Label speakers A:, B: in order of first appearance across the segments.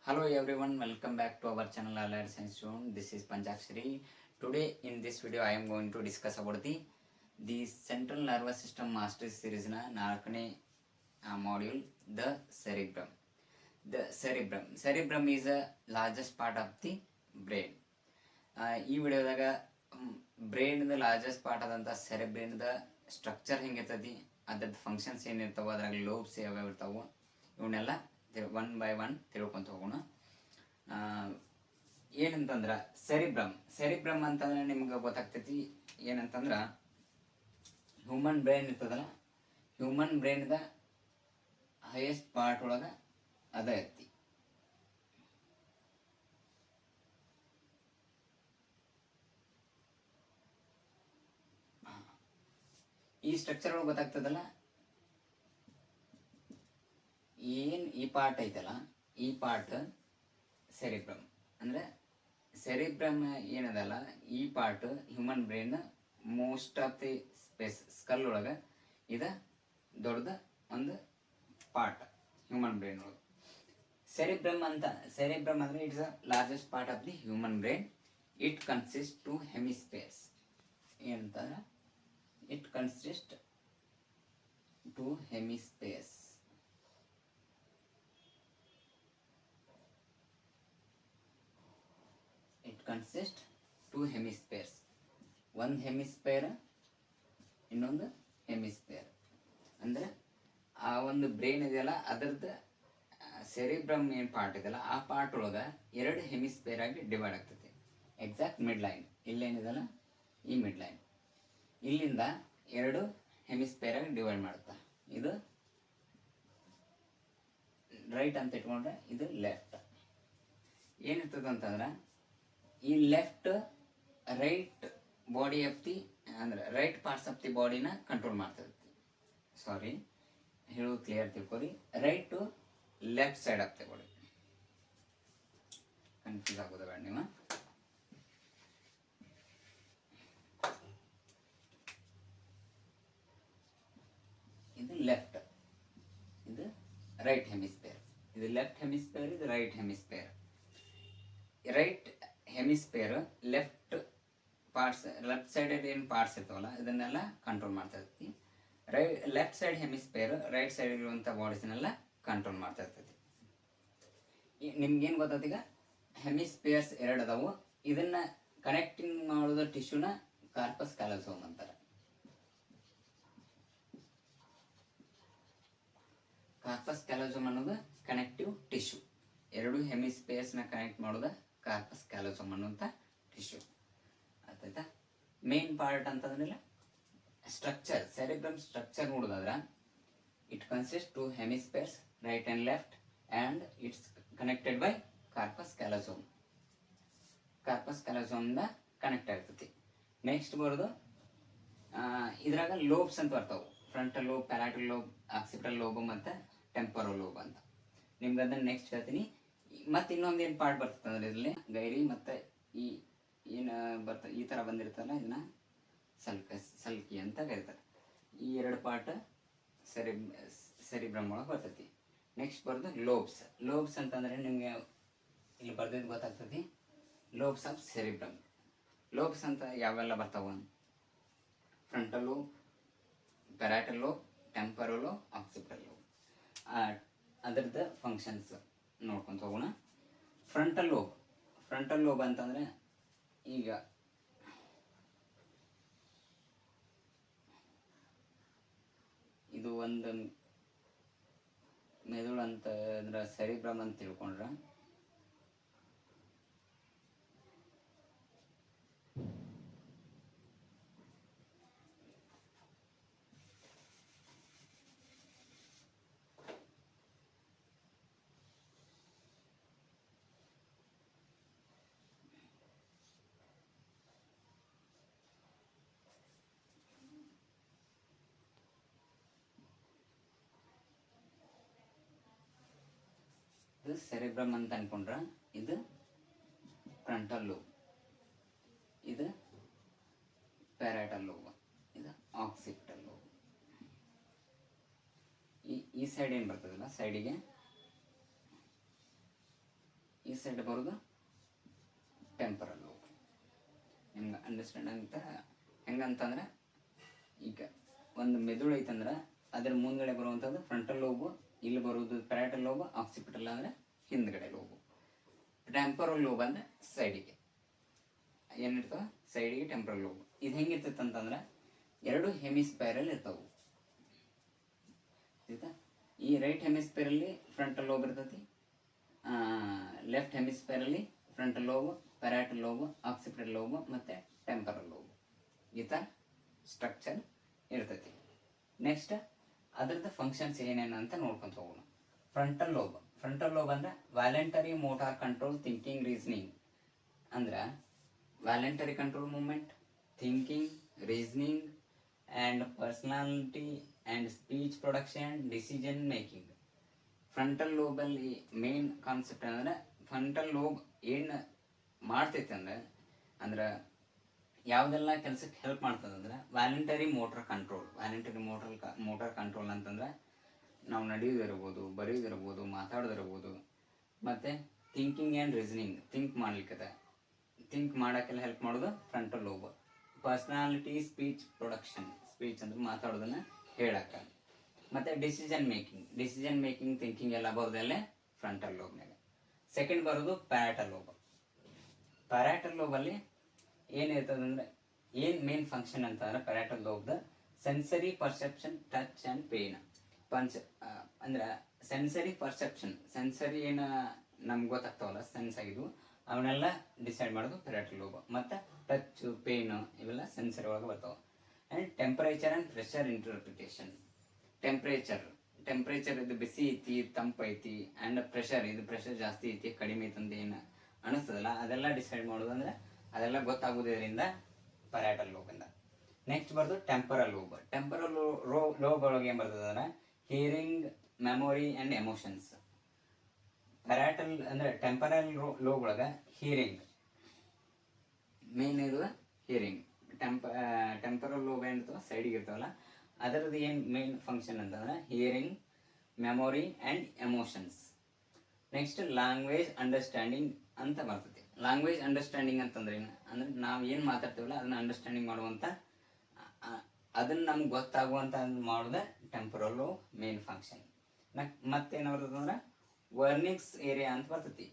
A: Hello everyone, welcome back to our channel Allied Science Zone. This is Panchakshari. Today in this video I am going to discuss about the Central Nervous System Mastery Series na 4ನೇ module, the cerebrum. The cerebrum is the largest part of the brain. ಈ ವಿಡಿಯೋದಾಗ brain largest part ಆದಂಥ ಸೆರೆಬ್ರೇನ್ದ structure ಹೆಂಗಿರ್ತೈತಿ, ಅದ್ರದ್ದು functions ಏನಿರ್ತಾವೆ, ಅದ್ರಾಗ lobes ಯಾವ್ಯಾವ ಇರ್ತಾವೆ, ಇವನ್ನೆಲ್ಲ one by one ತಿಳ್ಕೊಂತ ಹೋಗೋಣ. ಏನಂತಂದ್ರೆ ಸೆರಿಬ್ರಮ್ ಅಂತಂದ್ರೆ ನಿಮ್ಗೆ ಗೊತ್ತಾಗ್ತೈತಿ. ಏನಂತಂದ್ರೆ ಹ್ಯೂಮನ್ ಬ್ರೈನ್ ಇರ್ತದಲ್ಲ, ಹ್ಯೂಮನ್ ಬ್ರೈನ್ದ ಹೈಯೆಸ್ಟ್ ಪಾರ್ಟ್ ಒಳಗೆ ಅದ ಐತಿ. ಈ ಸ್ಟ್ರಕ್ಚರ್ ಒಳಗೆ ಗೊತ್ತಾಗ್ತದಲ್ಲ, ಏನು ಈ ಪಾರ್ಟ್ ಐತಲ್ಲ, ಈ ಪಾರ್ಟ್ ಸೆರಿಬ್ರಮ್. ಅಂದ್ರೆ ಸೆರಿಬ್ರಮ್ ಏನದಲ್ಲ, ಈ part human brain most of the space skull ಒಳಗೆ ಇದು ದೊಡ್ಡದ ಒಂದು ಪಾರ್ಟ್ ಹ್ಯೂಮನ್ ಬ್ರೈನ್ ಒಳಗೆ. ಸೆರಿಬ್ರಮ್ ಅಂದ್ರೆ it's the largest part of the human brain. It consist two hemispheres. ಏನಂತಂದ್ರೆ it consists two hemispheres. ಒಂದು ಹೆಮಿಸ್ಫೇರ್, ಇನ್ನೊಂದು ಹೆಮಿಸ್ಫೇರ್. ಅಂದ್ರೆ ಆ ಒಂದು ಬ್ರೈನ್ ಇದೆಯಲ್ಲ, ಅದರದ್ದು ಸೆರಿಬ್ರಮ್ ಏನು ಪಾರ್ಟ್ ಇದೆಯಲ್ಲ, ಆ ಪಾರ್ಟ್ ಒಳಗೆ ಎರಡು ಹೆಮಿಸ್ಫೇರ್ ಆಗಿ ಡಿವೈಡ್ ಆಗ್ತೈತಿ. ಎಕ್ಸಾಕ್ಟ್ ಮಿಡ್ ಲೈನ್ ಇಲ್ಲೇನಿದೆಯಲ್ಲ, ಈ ಮಿಡ್ ಲೈನ್ ಇಲ್ಲಿಂದ ಎರಡು ಹೆಮಿಸ್ಫೇರ್ ಆಗಿ ಡಿವೈಡ್ ಮಾಡುತ್ತಾ. ಇದು ರೈಟ್ ಅಂತ ಇಟ್ಕೊಂಡ್ರೆ ಇದು ಲೆಫ್ಟ್. ಏನಿರ್ತದೆ ಅಂತಂದ್ರೆ ಈ left right body of the, ಅಂದ್ರೆ ರೈಟ್ ಪಾರ್ಟ್ಸ್ ಆಫ್ ದಿ ಬಾಡಿನ ಕಂಟ್ರೋಲ್ ಮಾಡ್ತಿರ್ತಿ. ಸಾರಿ, ಹೇಳೋದು ಕ್ಲಿಯರ್ ತಿಳ್ಕೊರಿ. Right to left side of the body. Confuse ಆಗೋದು ಬೇಡ ನೀವು. ಇದು ಲೆಫ್ಟ್, ಇದು ರೈಟ್ ಹೆಮಿಸ್ಫೇರ್. ಇದು ಲೆಫ್ಟ್ ಹೆಮಿಸ್ಫೇರ್, ಇದು right hemisphere. Right hemisphere left parts, left side ಏನು ಪಾರ್ಟ್ಸ್ ಇರ್ತಾವಲ್ಲ, ಇದನ್ನೆಲ್ಲ ಕಂಟ್ರೋಲ್ ಮಾಡ್ತಾ ಇರ್ತೀವಿ. Left side hemisphere right side ಇರುವಂಥ ಬಾಡೀಸ್ನೆಲ್ಲ ಕಂಟ್ರೋಲ್ ಮಾಡ್ತಾ ಇರ್ತೈತಿ. ನಿಮ್ಗೇನು ಗೊತ್ತಾಯ್ತು, ಈಗ ಹೆಮಿಸ್ಫಿಯರ್ಸ್ ಎರಡು ಅದಾವು. ಇದನ್ನ ಕನೆಕ್ಟಿಂಗ್ ಮಾಡೋದು ಟಿಶ್ಯೂನ ಕಾರ್ಪಸ್ ಕ್ಯಾಲೋಸೋಮ್ ಅಂತಾರೆ. ಕಾರ್ಪಸ್ ಕ್ಯಾಲೋಸೋಮ್ ಅನ್ನೋದು ಕನೆಕ್ಟಿವ್ ಟಿಶ್ಯೂ. ಎರಡು ಹೆಮಿಸ್ಫಿಯರ್ಸ್ನ ಕನೆಕ್ಟ್ ಮಾಡೋದು ಕಾರ್ಪಸ್ ಕ್ಯಾಲೋಸೋಮ್ ಅನ್ನುವಂಥ ಟಿಶ್ಯೂ. ಆಯ್ತಾ? ಮೇನ್ ಪಾರ್ಟ್ ಅಂತಂದ್ರಲ್ಲ, ಸ್ಟ್ರಕ್ಚರ್, ಸೆರಿಬ್ರಮ್ ಸ್ಟ್ರಕ್ಚರ್ ನೋಡೋದಾದ್ರೆ it consist two hemispheres right and left, and it's connected by corpus callosum. Corpus ಕ್ಯಾಲೋಸೋಮ್ದ ಕನೆಕ್ಟ್ ಆಗ್ತೈತಿ. ನೆಕ್ಸ್ಟ್ ಬರೋದು ಇದ್ರಾಗ ಲೋಬ್ಸ್ ಅಂತ ಬರ್ತಾವೆ. Frontal lobe, parietal lobe, occipital lobe ಮತ್ತು ಟೆಂಪರಲ್ ಲೋಬ್ ಅಂತ. ನಿಮ್ಗೆ ಅದನ್ನ ನೆಕ್ಸ್ಟ್ ಹೇಳ್ತೀನಿ. ಮತ್ತು ಇನ್ನೊಂದು ಏನು ಪಾರ್ಟ್ ಬರ್ತದೆ ಅಂದ್ರೆ ಇದರಲ್ಲಿ ಗೈರಿ ಮತ್ತು ಈ ಏನು ಬರ್ತದೆ, ಈ ಥರ ಬಂದಿರ್ತಲ್ಲ, ಇದನ್ನ ಸಲ್ಕಿ ಅಂತ ಕರೀತಾರೆ. ಈ ಎರಡು ಪಾರ್ಟ್ ಸೆರಿಬ್ರಮ್ ಒಳಗೆ ಬರ್ತೈತಿ. ನೆಕ್ಸ್ಟ್ ಬರೋದು ಲೋಬ್ಸ್ ಅಂತಂದರೆ ನಿಮಗೆ ಇಲ್ಲಿ ಬರ್ದಿದ್ದು ಗೊತ್ತಾಗ್ತೈತಿ. Lobes of cerebrum. ಲೋಬ್ಸ್ ಅಂತ ಯಾವೆಲ್ಲ ಬರ್ತಾವ? Frontal lobe, parietal lobe, temporal lobe, occipital lobe. ಅದರದ್ದು ಫಂಕ್ಷನ್ಸ್ ನೋಡ್ಕೊಂತ ಹೋಗೋಣ. ಫ್ರಂಟಲ್ ಲೋಬ್ ಅಂತಂದರೆ ಈಗ ಇದು ಒಂದು ಮೆದುಳು ಅಂತ ಅಂದ್ರೆ ಸೆರಿಬ್ರಮ್ ಅಂತ ತಿಳ್ಕೊಂಡ್ರೆ, ಇದು ಸೆರಿಬ್ರಮ್ ಅಂತ ಅನ್ಕೊಂಡ್ರೆ ಇದು ಫ್ರಂಟಲ್ ಲೋಬ್, ಇದು ಪ್ಯಾರಾಟಲ್ ಲೋಬ್, ಇದು ಆಕ್ಸಿಪಿಟಲ್ ಲೋಬ್. ಈ ಸೈಡ್ ಏನು ಬರ್ತದಲ್ಲ, ಸೈಡಿಗೆ ಸೈಡ್ ಬರೋದು ಟೆಂಪರಲ್ ಲೋಬ್. ನಿಮ್ಗೆ ಅಂಡರ್ಸ್ಟ್ಯಾಂಡ್ ಅಂತ ಹೆಂಗಂತಂದ್ರೆ, ಈಗ ಒಂದು ಮೆದುಳು ಐತಂದ್ರೆ ಅದ್ರ ಮುಂದ್ಗಡೆ ಬರುವಂಥದ್ದು ಫ್ರಂಟಲ್ ಲೋಬು, ಇಲ್ಲಿ ಬರುವುದು ಪ್ಯಾರಾಟಲ್ ಲೋಬ್, ಆಕ್ಸಿಪಿಟಲ್ ಅಂದ್ರೆ ಹಿಂದ್ಗಡೆ ಲೋಬು, ಟೆಂಪರಲ್ ಲೋಬ್ ಅಂದ್ರೆ ಸೈಡಿಗೆ ಏನಿರ್ತಾವ, ಸೈಡಿಗೆ ಟೆಂಪರಲ್ ಲೋಬ್. ಇದು ಹೆಂಗಿರ್ತೈತೆ ಅಂತಂದ್ರೆ ಎರಡು ಹೆಮಿಸ್ಪೈರಲ್ ಇರ್ತಾವು. ಆಯ್ತಾ? ಈ ರೈಟ್ ಹೆಮಿಸ್ಪೈರಲ್ಲಿ ಫ್ರಂಟಲ್ ಲೋಬ್ ಇರ್ತೈತಿ, ಲೆಫ್ಟ್ ಹೆಮಿಸ್ಪೈರಲ್ಲಿ frontal lobe, parietal lobe, occipital lobe ಮತ್ತೆ ಟೆಂಪರಲ್ ಲೋಬ್. ಈ ಥರ ಸ್ಟ್ರಕ್ಚರ್ ಇರ್ತೈತಿ. ನೆಕ್ಸ್ಟ್ ಅದ್ರದ್ದು ಫಂಕ್ಷನ್ಸ್ ಏನೇನು ಅಂತ ನೋಡ್ಕೊಂತ ಹೋಗೋಣ. Frontal lobe. ಫ್ರಂಟಲ್ ಲೋಬ್ ಅಂದ್ರೆ voluntary motor control, thinking, reasoning. ಅಂದ್ರೆ voluntary control movement, thinking, reasoning and personality and speech production, decision making. Frontal ಲೋಬಲ್ಲಿ ಮೇನ್ ಕಾನ್ಸೆಪ್ಟ್ ಅಂದರೆ ಫ್ರಂಟಲ್ ಲೋಬ್ ಏನು ಮಾಡ್ತೈತೆ ಅಂದ್ರೆ ಯಾವುದೆಲ್ಲ ಕೆಲಸಕ್ಕೆ ಹೆಲ್ಪ್ ಮಾಡ್ತದಂದ್ರೆ voluntary motor control. Voluntary motor control ಅಂತಂದ್ರೆ ನಾವು ನಡೆಯೋದಿರ್ಬೋದು, ಬರೆಯೋದಿರ್ಬೋದು, ಮಾತಾಡೋದಿರ್ಬೋದು, ಮತ್ತು ಥಿಂಕಿಂಗ್ ಆ್ಯಂಡ್ ರೀಸನಿಂಗ್, ಥಿಂಕ್ ಮಾಡ್ಲಿಕ್ಕೆ, ಥಿಂಕ್ ಮಾಡೋಕ್ಕೆಲ್ಲ ಹೆಲ್ಪ್ ಮಾಡೋದು frontal lobe. Personality, speech production, speech ಅಂದ್ರೆ ಮಾತಾಡೋದನ್ನು ಹೇಳಕ್ಕೆ, ಮತ್ತು ಡಿಸಿಷನ್ ಮೇಕಿಂಗ್, ಥಿಂಕಿಂಗ್ ಎಲ್ಲ ಬರೋದಲ್ಲೇ ಫ್ರಂಟಲ್ ಲೋಬ್ನಾಗ. ಸೆಕೆಂಡ್ ಬರೋದು ಪ್ಯಾರಾಟಲ್ ಲೋಬ್. ಪ್ಯಾರಾಟಲ್ ಲೋಬಲ್ಲಿ ಏನಿರ್ತದಂದ್ರೆ, ಏನು ಮೇನ್ ಫಂಕ್ಷನ್ ಅಂತಂದ್ರೆ ಪ್ಯಾರಾಟಲ್ ಲೋಬ್ದ sensory perception, touch and pain. ಅಂದ್ರೆ ಸೆನ್ಸರಿ ಪರ್ಸೆಪ್ಷನ್, ಸೆನ್ಸರಿ ಏನು ನಮ್ಗೆ ಗೊತ್ತಾಗ್ತಾವಲ್ಲ, ಸೆನ್ಸ್ ಆಗಿದ್ವು ಅವನ್ನೆಲ್ಲ ಡಿಸೈಡ್ ಮಾಡೋದು ಪ್ಯಾರಾಟಲ್ ಲೋಬ್. ಮತ್ತು ಟಚ್ಚು, ಪೇನು ಇವೆಲ್ಲ ಸೆನ್ಸರಿ ಒಳಗೆ ಬರ್ತಾವೆ. And temperature and pressure interpretation. Temperature ಇದು ಬಿಸಿ ಐತಿ, ತಂಪೈತಿ, ಆ್ಯಂಡ್ ಪ್ರೆಷರ್ ಇದು ಪ್ರೆಷರ್ ಜಾಸ್ತಿ ಐತಿ, ಕಡಿಮೆ ಐತಿ ಅಂತ ಏನು ಅನಿಸ್ತದಲ್ಲ ಅದೆಲ್ಲ ಡಿಸೈಡ್ ಮಾಡೋದು. ಅಂದರೆ ಅದೆಲ್ಲ ಗೊತ್ತಾಗೋದ್ರಿಂದ ಪ್ಯಾರಾಟಲ್ ಲೋಬಿಂದ. ನೆಕ್ಸ್ಟ್ ಬರ್ದು ಟೆಂಪರಲ್ ಲೋಬ್. ಟೆಂಪರಲ್ ಲೋಬ್ ಒಳಗೆ ಏನು ಬರ್ತದೆ ಅಂದ್ರೆ ಹಿಯರಿಂಗ್, ಮೆಮೊರಿ ಆ್ಯಂಡ್ ಎಮೋಷನ್ಸ್. ಪ್ಯಾರಾಟಲ್ ಅಂದರೆ ಟೆಂಪರಲ್ ಲೋಬ್ ಒಳಗೆ ಹಿಯರಿಂಗ್ ಮೇನ್ ಇರುವ ಹಿಯರಿಂಗ್. ಟೆಂಪರಲ್ ಲೋಬ್ ಏನಿರ್ತವ ಸೈಡಿಗೆ ಇರ್ತಾವಲ್ಲ ಅದರದ್ದು ಏನು ಮೇನ್ ಫಂಕ್ಷನ್ ಅಂತಂದ್ರೆ hearing, memory and emotions. Next language understanding ಅಂತ ಬರ್ತದೆ. ಲ್ಯಾಂಗ್ವೇಜ್ ಅಂಡರ್ಸ್ಟ್ಯಾಂಡಿಂಗ್ ಅಂತಂದ್ರೆ ಏನು ಅಂದ್ರೆ ನಾವು ಏನು ಮಾತಾಡ್ತೀವಲ್ಲ ಅದನ್ನ ಅಂಡರ್ಸ್ಟ್ಯಾಂಡಿಂಗ್ ಮಾಡುವಂಥ, ಅದನ್ನ ನಮ್ಗೆ ಗೊತ್ತಾಗುವಂಥ ಮಾಡೋದೇ ಟೆಂಪರಲ್ ಲೋಬ್ ಮೇನ್ ಫಂಕ್ಷನ್. ಮತ್ತೇನು ಬರ್ತದೆ ಅಂದ್ರೆ ವರ್ನಿಕ್ಸ್ ಏರಿಯಾ ಅಂತ ಬರ್ತೈತಿ.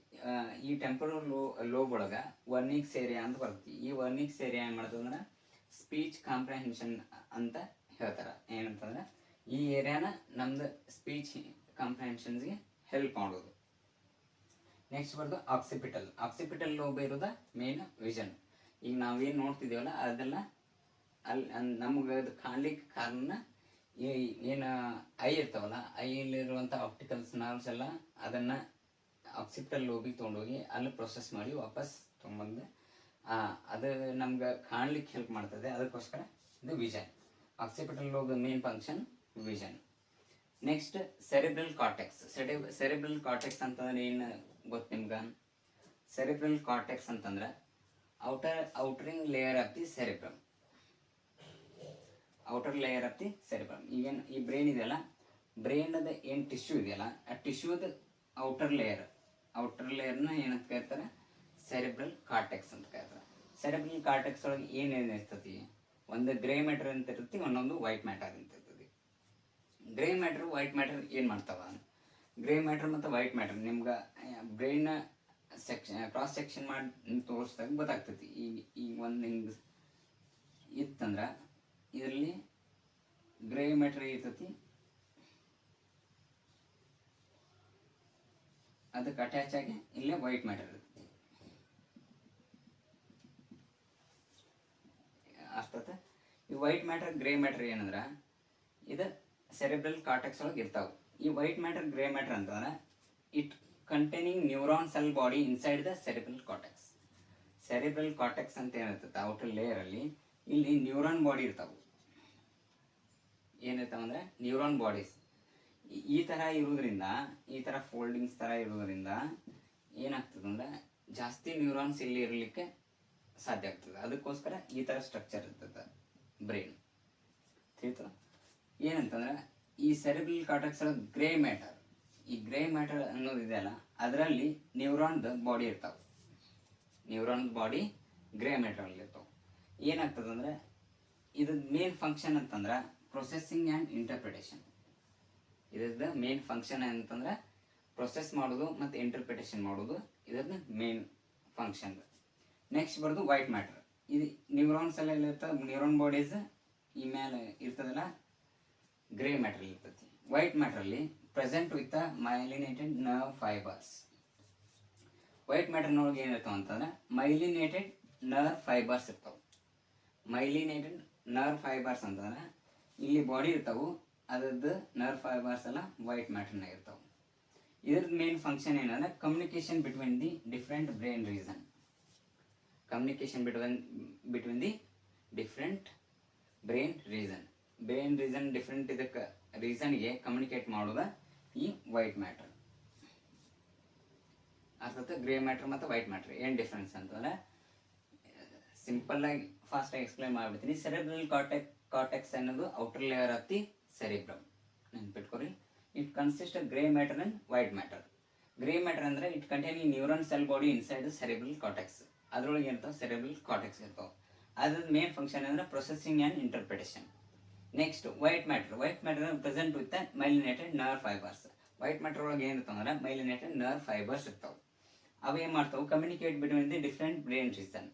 A: ಈ ಟೆಂಪರಲ್ ಲೋಬ್ ಒಳಗೆ ವರ್ನಿಕ್ಸ್ ಏರಿಯಾ ಅಂತ ಬರ್ತೈತಿ. ಈ ವರ್ನಿಕ್ಸ್ ಏರಿಯಾ ಏನು ಮಾಡ್ತದೆ ಅಂದ್ರೆ ಸ್ಪೀಚ್ ಕಾಂಪ್ರಹೆನ್ಷನ್ ಅಂತ ಹೇಳ್ತಾರೆ. ಏನಂತಂದ್ರೆ ಈ ಏರಿಯಾನ ನಮ್ದು ಸ್ಪೀಚ್ ಕಾಂಪ್ರಹೆನ್ಷನ್ಸ್ಗೆ ಹೆಲ್ಪ್ ಮಾಡೋದು. ನೆಕ್ಸ್ಟ್ ಬರ್ದು ಆಕ್ಸಿಪಿಟಲ್ ಲೋಬ್ ಇರೋದ ಮೇನ್ ವಿಷನ್. ಈಗ ನಾವೇನು ನೋಡ್ತಿದ್ದೀವಲ್ಲ ಅದೆಲ್ಲ ಅಲ್ಲಿ ನಮ್ಗೆ ಅದು ಕಾಣ್ಲಿಕ್ಕೆ ಕಾರಣ ಏನು ಐ ಇರ್ತಾವಲ್ಲ, ಐಲಿರುವಂಥ ಆಪ್ಟಿಕಲ್ಸ್ ನರ್ವ್ಸ್ ಎಲ್ಲ ಅದನ್ನು ಆಕ್ಸಿಪಿಟಲ್ ಲೋಬಿಗೆ ತೊಗೊಂಡೋಗಿ ಅಲ್ಲಿ ಪ್ರೊಸೆಸ್ ಮಾಡಿ ವಾಪಸ್ ತೊಗೊಂಬಂದು ಅದು ನಮ್ಗೆ ಕಾಣ್ಲಿಕ್ಕೆ ಹೆಲ್ಪ್ ಮಾಡ್ತದೆ. ಅದಕ್ಕೋಸ್ಕರ ಇದು vision. Occipital lobe main function vision. Next cerebral cortex. Cerebral cortex ಅಂತಂದ್ರೆ ಏನು ಗೊತ್ತು ನಿಮ್ಗೆ? ಸೆರೆಬ್ರಲ್ ಕಾರ್ಟೆಕ್ಸ್ ಅಂತಂದ್ರೆ outer ring layer of the cerebrum. Outer layer of the cerebrum. ಈಗೇನು ಈ ಬ್ರೈನ್ ಇದೆಯಲ್ಲ, ಬ್ರೈನದ ಏನು ಟಿಶ್ಯೂ ಇದೆಯಲ್ಲ ಆ ಟಿಶ್ಯೂದ ಔಟರ್ ಲೇಯರ್ನ ಏನಂತ ಕರೀತಾರೆ? ಸೆರೆಬ್ರಲ್ ಕಾರ್ಟೆಕ್ಸ್ ಅಂತ ಕರೀತಾರೆ. ಸೆರೆಬ್ರಲ್ ಕಾರ್ಟೆಕ್ಸ್ ಒಳಗೆ ಏನೇನು ಇರ್ತತಿ? ಒಂದು ಗ್ರೇ ಮ್ಯಾಟರ್ ಅಂತ ಇರ್ತೈತಿ, ಒಂದೊಂದು ವೈಟ್ ಮ್ಯಾಟರ್ ಅಂತ ಇರ್ತದೆ. ಗ್ರೇ ಮ್ಯಾಟರ್, ವೈಟ್ ಮ್ಯಾಟರ್ ಏನು ಮಾಡ್ತಾವ? ಗ್ರೇ ಮ್ಯಾಟರ್ ಮತ್ತು ವೈಟ್ ಮ್ಯಾಟರ್ ನಿಮ್ಗೆ ಬ್ರೈನ್ ಕ್ರಾಸ್ ಸೆಕ್ಷನ್ ಮಾಡಿ ತೋರಿಸಿದಾಗ ಗೊತ್ತಾಗ್ತೈತಿ. ಈಗ ಒಂದು ಹಿಂಗೆ ಇತ್ತಂದ್ರೆ ಇದರಲ್ಲಿ ಗ್ರೇ ಮ್ಯಾಟರ್ ಇರ್ತೈತಿ, ಅದಕ್ಕೆ ಅಟ್ಯಾಚ್ ಆಗಿ ಇಲ್ಲೇ ವೈಟ್ ಮ್ಯಾಟರ್ ಇರ್ತೈತಿ. ಅಷ್ಟೊತ್ತ ಈ ವೈಟ್ ಮ್ಯಾಟರ್, ಗ್ರೇ ಮ್ಯಾಟರ್ ಏನಂದ್ರೆ ಇದು ಸೆರೆಬ್ರಲ್ ಕಾರ್ಟೆಕ್ಸ್ ಒಳಗೆ ಇರ್ತಾವೆ. ಈ ವೈಟ್ ಮ್ಯಾಟರ್, ಗ್ರೇ ಮ್ಯಾಟರ್ ಅಂತಂದ್ರೆ it containing neuron cell body inside the cerebral cortex. Cerebral cortex ಅಂತ ಏನಿರ್ತದೆ ಔಟರ್ ಲೇಯರಲ್ಲಿ, ಇಲ್ಲಿ ನ್ಯೂರಾನ್ ಬಾಡಿ ಇರ್ತಾವೆ. ಏನಿರ್ತಾವೆ ಅಂದರೆ ನ್ಯೂರಾನ್ ಬಾಡೀಸ್. ಈ ಥರ ಇರೋದ್ರಿಂದ, ಈ ಥರ ಫೋಲ್ಡಿಂಗ್ಸ್ ಥರ ಇರೋದ್ರಿಂದ ಏನಾಗ್ತದೆ ಅಂದರೆ ಜಾಸ್ತಿ ನ್ಯೂರಾನ್ಸ್ ಇಲ್ಲಿ ಇರಲಿಕ್ಕೆ ಸಾಧ್ಯ ಆಗ್ತದೆ. ಅದಕ್ಕೋಸ್ಕರ ಈ ಥರ ಸ್ಟ್ರಕ್ಚರ್ ಇರ್ತದೆ ಬ್ರೈನ್. ತಿಳಿತು? ಏನಂತಂದ್ರೆ ಈ ಸೆರೆಬ್ರಲ್ ಕಾರ್ಟೆಕ್ಸ್ ಗ್ರೇ ಮ್ಯಾಟರ್, ಈ ಗ್ರೇ ಮ್ಯಾಟರ್ ಅನ್ನೋದು ಇದೆಯಲ್ಲ ಅದರಲ್ಲಿ ನ್ಯೂರಾನ್ದ ಬಾಡಿ ಇರ್ತಾವೆ. ನ್ಯೂರಾನ್ ಬಾಡಿ ಗ್ರೇ ಮ್ಯಾಟರಲ್ಲಿ ಇರ್ತಾವೆ. ಏನಾಗ್ತದಂದ್ರೆ ಇದು ಮೇನ್ ಫಂಕ್ಷನ್ ಅಂತಂದ್ರೆ ಪ್ರೊಸೆಸಿಂಗ್ ಆ್ಯಂಡ್ ಇಂಟರ್ಪ್ರಿಟೇಷನ್. ಇದ್ರದ್ದು ಮೇನ್ ಫಂಕ್ಷನ್ ಅಂತಂದ್ರೆ ಪ್ರೊಸೆಸ್ ಮಾಡೋದು ಮತ್ತು ಇಂಟರ್ಪ್ರಿಟೇಷನ್ ಮಾಡೋದು ಇದ್ರದ್ದು ಮೇನ್ ಫಂಕ್ಷನ್. ನೆಕ್ಸ್ಟ್ ಬರೋದು ವೈಟ್ ಮ್ಯಾಟರ್. ಇದು ನ್ಯೂರಾನ್ಸ್ ಎಲ್ಲ ಇರ್ತದೆ, ನ್ಯೂರಾನ್ ಬಾಡೀಸ್ ಈ ಮೇಲೆ ಇರ್ತದಲ್ಲ ಗ್ರೇ ಮ್ಯಾಟರ್ ಇರ್ತೈತಿ. ವೈಟ್ ಮ್ಯಾಟ್ರಲ್ಲಿ present with myelinated nerve fibres. White ಮ್ಯಾಟರ್ನೊಳಗೆ ಏನಿರ್ತಾವ ಅಂತಂದ್ರೆ ಮೈಲಿನೇಟೆಡ್ ನರ್ವ್ ಫೈಬರ್ಸ್ ಇರ್ತಾವೆ. ಮೈಲಿನೇಟೆಡ್ ನರ್ವ್ ಫೈಬರ್ಸ್ ಅಂತಂದ್ರೆ ಇಲ್ಲಿ ಬಾಡಿ ಇರ್ತಾವೆ, ಅದ್ರದ್ದು ನರ್ವ್ ಫೈಬರ್ಸ್ ಎಲ್ಲ ವೈಟ್ ಮ್ಯಾಟರ್ನಾಗ ಇರ್ತಾವೆ. ಇದ್ರದ್ದು ಮೇನ್ ಫಂಕ್ಷನ್ ಏನಂದ್ರೆ communication between the different brain region. Communication between the different brain region. Brain region different ಇದಕ್ಕೆ ರೀಸನ್ಗೆ ಕಮ್ಯುನಿಕೇಟ್ ಮಾಡೋದ ಈ ವೈಟ್ ಮ್ಯಾಟರ್. ಅರ್ಥಾತ್ ಗ್ರೇ ಮ್ಯಾಟರ್ ಮತ್ತು ವೈಟ್ ಮ್ಯಾಟರ್ ಏನು ಡಿಫ್ರೆನ್ಸ್ ಅಂತಂದ್ರೆ ಸಿಂಪಲ್ ಆಗಿ ಫಾಸ್ಟ್ ಆಗಿ ಎಕ್ಸ್ಪ್ಲೈನ್ ಮಾಡ್ಬಿಡ್ತೀನಿ. ಸೆರೆಬ್ರಲ್ ಕಾರ್ಟೆಕ್ಸ್ ಅನ್ನೋದು outer layer of the cerebrum. ನೆನ್ಪಿಟ್ಕೊರಿ. It consist of grey matter and white matter. Grey matter ಅಂದ್ರೆ it containing neuron cell body inside cerebral cortex. ಅದ್ರೊಳಗೆ ಇರ್ತಾವೆ ಸೆರೆಬ್ರಲ್ ಕಾರ್ಟೆಕ್ಸ್ ಇರ್ತಾವೆ. ಅದ್ರದ್ದು ಮೇನ್ ಫಂಕ್ಷನ್ ಅಂದ್ರೆ processing and interpretation. Next white matter. White matter present with myelinated nerve fibres. White matter ಒಳಗೆ ಏನಿರ್ತಾವ ಅಂದ್ರೆ myelinated nerve fibres ಇರ್ತಾವೆ. ಅವು ಏನು ಮಾಡ್ತಾವೆ communicate between the different brain region.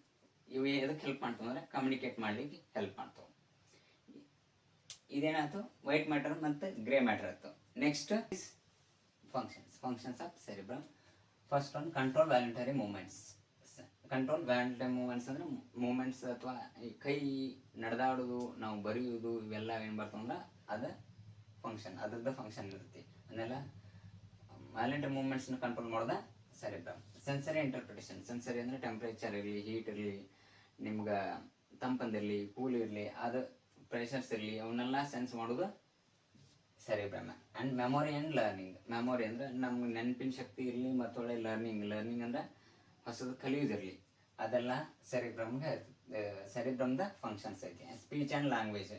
A: ಇವು ಎದಕ್ಕೆ ಹೆಲ್ಪ್ ಮಾಡ್ತಾವೆ ಅಂದ್ರೆ ಕಮ್ಯುನಿಕೇಟ್ ಮಾಡ್ಲಿಕ್ಕೆ ಹೆಲ್ಪ್ ಮಾಡ್ತಾವೆ. ಇದೇನಾಯ್ತು ವೈಟ್ ಮ್ಯಾಟರ್ ಮತ್ತು ಗ್ರೇ ಮ್ಯಾಟರ್ ಆಯ್ತು. Next functions of cerebrum. First one control voluntary movements. Control voluntary movements ಅಂದ್ರೆ ಮೂವ್ಮೆಂಟ್ಸ್ ಅಥವಾ ಕೈ ನಡೆದಾಡೋದು, ನಾವು ಬರೆಯುವುದು, ಇವೆಲ್ಲ ಏನು ಬರ್ತಾವಂದ್ರೆ ಅದು ಫಂಕ್ಷನ್, ಅದ್ರದ್ದು ಫಂಕ್ಷನ್ ಇರುತ್ತೆ. ಅದನ್ನೆಲ್ಲ ವ್ಯಾಲೆಂಟರಿ ಮೂವ್ಮೆಂಟ್ಸ್ನ ಕಂಟ್ರೋಲ್ ಮಾಡೋದ ಸೆರಿಬ್ರಮ್. Sensory interpretation. ಸೆನ್ಸರಿ ಅಂದರೆ ಟೆಂಪ್ರೇಚರ್ ಇರಲಿ, ಹೀಟ್ ಇರಲಿ, ನಿಮ್ಗೆ ತಂಪಂದಿರಲಿ, ಕೂಲ್ ಇರಲಿ, ಅದು ಪ್ರೆಷರ್ಸ್ ಇರಲಿ, ಅವನ್ನೆಲ್ಲ ಸೆನ್ಸ್ ಮಾಡೋದು cerebrum. And memory and learning. Memory ಅಂದರೆ ನಮ್ಗೆ ನೆನಪಿನ ಶಕ್ತಿ ಇರಲಿ, ಮತ್ತೊಳ್ಳೆ ಲರ್ನಿಂಗ್ ಅಂದರೆ ಹೊಸದು ಕಲಿಯೋದಿರಲಿ, ಅದೆಲ್ಲ ಸೆರಿಬ್ರಮ್ದ ಫಂಕ್ಷನ್ಸ್ ಐತಿ. Speech and language.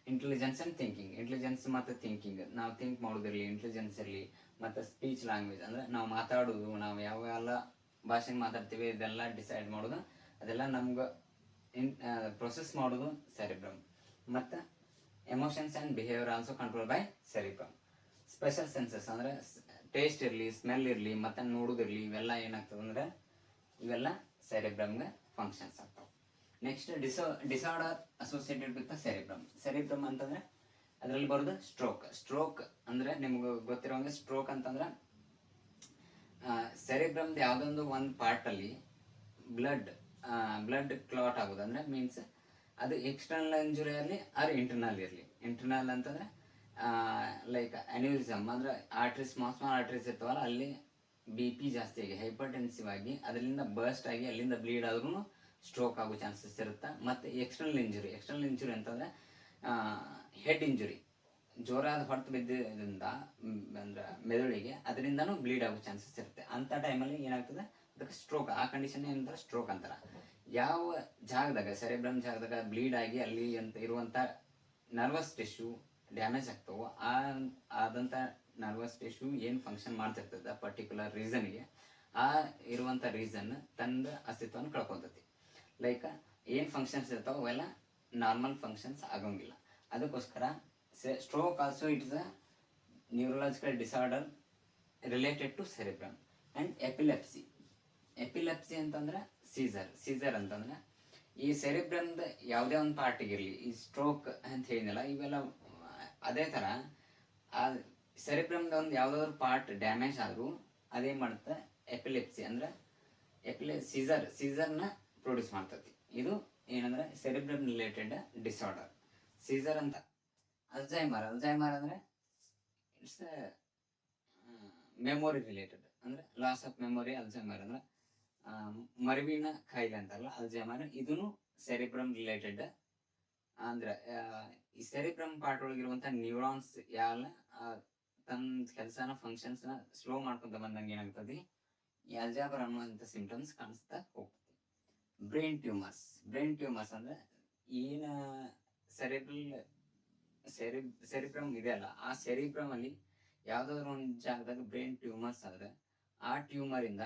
A: Intelligence and thinking. Intelligence ಮತ್ತು ಥಿಂಕಿಂಗ್, ನಾವು ಥಿಂಕ್ ಮಾಡೋದಿರಲಿ, ಇಂಟೆಲಿಜೆನ್ಸ್ ಇರಲಿ. ಮತ್ತು ಸ್ಪೀಚ್ ಲ್ಯಾಂಗ್ವೇಜ್ ಅಂದರೆ ನಾವು ಮಾತಾಡೋದು, ನಾವು ಯಾವೆಲ್ಲ ಭಾಷೆಗೆ ಮಾತಾಡ್ತೀವಿ ಇದೆಲ್ಲ ಡಿಸೈಡ್ ಮಾಡೋದು, ಅದೆಲ್ಲ ನಮ್ಗೆ ಪ್ರೊಸೆಸ್ ಮಾಡೋದು ಸೆರಿಬ್ರಮ್. ಮತ್ತು emotions and behaviour also control by cerebrum. Special senses ಅಂದರೆ ಟೇಸ್ಟ್ ಇರಲಿ, ಸ್ಮೆಲ್ ಇರಲಿ, ಮತ್ತು ನೋಡೋದಿರಲಿ, ಇವೆಲ್ಲ ಏನಾಗ್ತದೆ ಅಂದರೆ ಇವೆಲ್ಲ ಸೆರಿಬ್ರಮ್ಗೆ ಫಂಕ್ಷನ್ಸ್ ಆಗ್ತಾವೆ. Next disorder associated with cerebrum. Cerebrum ಅಂತಂದರೆ ಅದರಲ್ಲಿ ಬರೋದು ಸ್ಟ್ರೋಕ್. ಸ್ಟ್ರೋಕ್ ಅಂದರೆ ನಿಮ್ಗೆ ಗೊತ್ತಿರೋಂಗೆ ಸ್ಟ್ರೋಕ್ ಅಂತಂದ್ರೆ ಸೆರಿಬ್ರಮ್ದು ಯಾವುದೊಂದು ಒಂದು ಪಾರ್ಟಲ್ಲಿ ಬ್ಲಡ್ ಕ್ಲಾಟ್ ಆಗೋದು. ಅಂದರೆ ಮೀನ್ಸ್ ಅದು ಎಕ್ಸ್ಟರ್ನಲ್ ಇಂಜುರಿ ಇರಲಿ ಆರ್ ಇಂಟರ್ನಲ್ ಇರಲಿ. ಇಂಟರ್ನಲ್ ಅಂತಂದರೆ ಲೈಕ್ ಅನ್ಯೂರಿಸಮ್ ಅಂದರೆ ಆರ್ಟ್ರೀಸ್, ಸ್ಮಾಲ್ ಆರ್ಟ್ರೀಸ್ ಇರ್ತಾವಲ್ಲ, ಅಲ್ಲಿ BP ಜಾಸ್ತಿ ಆಗಿ ಹೈಪರ್ಟೆನ್ಸಿವ್ ಆಗಿ ಅದರಿಂದ ಬರ್ಸ್ಟ್ ಆಗಿ ಅಲ್ಲಿಂದ ಬ್ಲೀಡ್ ಆದ್ರೂ ಸ್ಟ್ರೋಕ್ ಆಗೋ ಚಾನ್ಸಸ್ ಇರುತ್ತೆ. ಮತ್ತು ಎಕ್ಸ್ಟರ್ನಲ್ ಇಂಜುರಿ ಅಂತಂದರೆ ಹೆಡ್ ಇಂಜುರಿ, ಜೋರಾದ ಹೊಡೆತ ಬಿದ್ದಿದ್ದರಿಂದ ಅಂದ್ರೆ ಮೆದುಳಿಗೆ, ಅದರಿಂದನೂ ಬ್ಲೀಡ್ ಆಗೋ ಚಾನ್ಸಸ್ ಇರುತ್ತೆ. ಅಂಥ ಟೈಮಲ್ಲಿ ಏನಾಗ್ತದೆ ಅದಕ್ಕೆ ಸ್ಟ್ರೋಕ್. ಆ ಕಂಡೀಷನ್ ಏನಂತಾರೆ ಸ್ಟ್ರೋಕ್ ಅಂತಾರೆ. ಯಾವ ಜಾಗದಾಗ ಸೆರಿಬ್ರಮ್ ಜಾಗದಾಗ ಬ್ಲೀಡ್ ಆಗಿ ಅಲ್ಲಿ ಅಂತ ಇರುವಂಥ ನರ್ವಸ್ ಟಿಶ್ಯೂ ಡ್ಯಾಮೇಜ್ ಆಗ್ತಾವೋ ಆದಂಥ ನರ್ವಸ್ ಟಿಶ್ಯೂ ಏನು ಫಂಕ್ಷನ್ ಮಾಡ್ತಿರ್ತದೆ ಪರ್ಟಿಕ್ಯುಲರ್ ರೀಸನ್ಗೆ, ಆ ಇರುವಂಥ ರೀಸನ್ ತನ್ನ ಅಸ್ತಿತ್ವವನ್ನು ಕಳ್ಕೊತೈತಿ. ಲೈಕ್ ಏನು ಫಂಕ್ಷನ್ಸ್ ಇರ್ತಾವೆ ಅವೆಲ್ಲ ನಾರ್ಮಲ್ ಫಂಕ್ಷನ್ಸ್ ಆಗೋಂಗಿಲ್ಲ. ಅದಕ್ಕೋಸ್ಕರ stroke also it is a neurological disorder related to cerebrum. And epilepsy ಅಂತಂದ್ರೆ ಸೀಸರ್ ಅಂತಂದ್ರೆ ಈ ಸೆರಿಬ್ರಮ್ದ ಯಾವುದೇ ಒಂದು ಪಾರ್ಟಿಗಿರಲಿ, ಈ ಸ್ಟ್ರೋಕ್ ಅಂತ ಹೇಳಿದ್ನಲ್ಲ, ಇವೆಲ್ಲ ಅದೇ ಥರ ಆ ಸೆರಿಬ್ರಮ್ದ ಒಂದು ಯಾವುದಾದ್ರು ಪಾರ್ಟ್ ಡ್ಯಾಮೇಜ್ ಆದರೂ ಅದೇನು ಮಾಡುತ್ತೆ ಎಪಿಲೆಪ್ಸಿ ಅಂದ್ರೆ ಸೀಸರ್ನ ಪ್ರೊಡ್ಯೂಸ್ ಮಾಡ್ತೈತಿ. ಇದು ಏನಂದ್ರೆ ಸೆರಿಬ್ರಮ್ ರಿಲೇಟೆಡ್ ಡಿಸಾರ್ಡರ್ ಸೀಸರ್ ಅಂತ. ಅಲ್ಝೈಮರ್ ಅಂದ್ರೆ ಇಟ್ಸ್ ಮೆಮೊರಿ ರಿಲೇಟೆಡ್ ಅಂದ್ರೆ ಲಾಸ್ ಆಫ್ ಮೆಮೊರಿ. ಅಲ್ಝೈಮರ್ ಅಂದ್ರೆ ಮರುವಿನ ಕಾಯಿಲೆ ಅಂತಾರಲ್ಲ ಅಲ್ಝೈಮರ್, ಇದೂ ಸೆರಿಬ್ರಮ್ ರಿಲೇಟೆಡ್. ಅಂದ್ರೆ ಈ ಸೆರಿಬ್ರಮ್ ಪಾರ್ಟ್ ಒಳಗಿರುವಂಥ ನ್ಯೂರಾನ್ಸ್ ಯಾವೆಲ್ಲ ತನ್ನ ಕೆಲಸನ ಫಂಕ್ಷನ್ಸ್ನ ಸ್ಲೋ ಮಾಡ್ಕೊಂತ ಬಂದಂಗೆ ಏನಾಗ್ತದೆ ಈ ಅಲ್ಝೈಮರ್ ಅನ್ನುವಂಥ ಸಿಂಪ್ಟಮ್ಸ್ ಕಾಣಿಸ್ತಾ ಹೋಗ್ತದೆ. ಬ್ರೈನ್ ಟ್ಯೂಮರ್ಸ್ ಅಂದ್ರೆ ಏನು ಸೆರಿಬ್ರಮ್ ಇದೆಯಲ್ಲ, ಆ ಸೆರಿಬ್ರಮ್ ಅಲ್ಲಿ ಯಾವುದಾದ್ರು ಒಂದು ಜಾಗದಾಗ ಬ್ರೈನ್ ಟ್ಯೂಮರ್ಸ್ ಆದರೆ ಆ ಟ್ಯೂಮರ್ ಇಂದ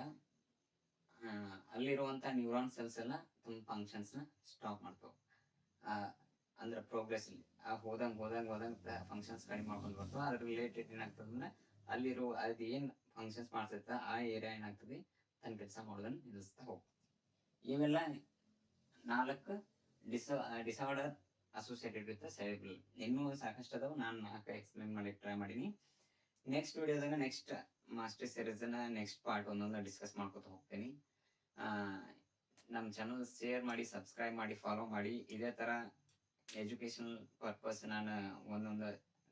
A: ಅಲ್ಲಿರುವಂತ ನ್ಯೂರಾನ್ ಸೆಲ್ಸ್ ಎಲ್ಲ ತಮ್ಮ ಫಂಕ್ಷನ್ಸ್ ನ ಸ್ಟಾಪ್ ಮಾಡ್ತಾವ. ಅಂದ್ರೆ ಪ್ರೋಗ್ರೆಸ್ ಇಲ್ಲಿ ಹೋದಂಗ ಫಂಕ್ಷನ್ಸ್ ಕಡಿಮೆ ಮಾಡ್ಕೊಂಡು ಬರ್ತಾವ. ಅದ್ರ ರಿಲೇಟೆಡ್ ಏನಾಗ್ತದೆ ಅಂದ್ರೆ ಅಲ್ಲಿರೋ ಅದ್ ಏನ್ ಫಂಕ್ಷನ್ಸ್ ಮಾಡ್ತಿರ್ತ ಆ ಏರಿಯಾ ಏನಾಗ್ತದೆ ತನ್ನ ಕೆಲಸ ಮಾಡೋದನ್ನ ನಿಲ್ಲಿಸ್ತಾ ಹೋಗ್ತದೆ. ಇವೆಲ್ಲ 4 ಡಿಸಾರ್ಡರ್ ಅಸೋಸಿಯೇಟೆಡ್ ವಿತ್ ಸೆರೆಬ್ರಲ್. ಇನ್ನೂ ಸಾಕಷ್ಟು ಅದಾವ, ನಾನು 4 ಎಕ್ಸ್ಪ್ಲೇನ್ ಮಾಡಿ ಟ್ರೈ ಮಾಡೀನಿ. ನೆಕ್ಸ್ಟ್ ವಿಡಿಯೋದಾಗ next master series next part ಒಂದೊಂದು ಡಿಸ್ಕಸ್ ಮಾಡ್ಕೊತ ಹೋಗ್ತೀನಿ. ನಮ್ಮ ಚಾನಲ್ ಶೇರ್ ಮಾಡಿ, ಸಬ್ಸ್ಕ್ರೈಬ್ ಮಾಡಿ, ಫಾಲೋ ಮಾಡಿ. ಇದೇ ತರ ಎಜುಕೇಶನಲ್ ಪರ್ಪಸ್ ನಾನು ಒಂದೊಂದು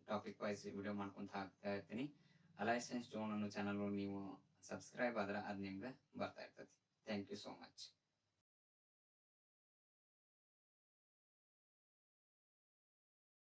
A: ಟಾಪಿಕ್ ವೈಸ್ ವಿಡಿಯೋ ಮಾಡ್ಕೊಂತ ಹಾಕ್ತಾ ಇರ್ತೀನಿ. ಅಲೈಸೆನ್ಸ್ ಜೋನ್ ಅನ್ನೋ ಚಾನಲ್ ನೀವು ಸಬ್ಸ್ಕ್ರೈಬ್ ಆದ್ರೆ ಅದು ನಿಮ್ಗೆ ಬರ್ತಾ ಇರ್ತದೆ. Thank you so much.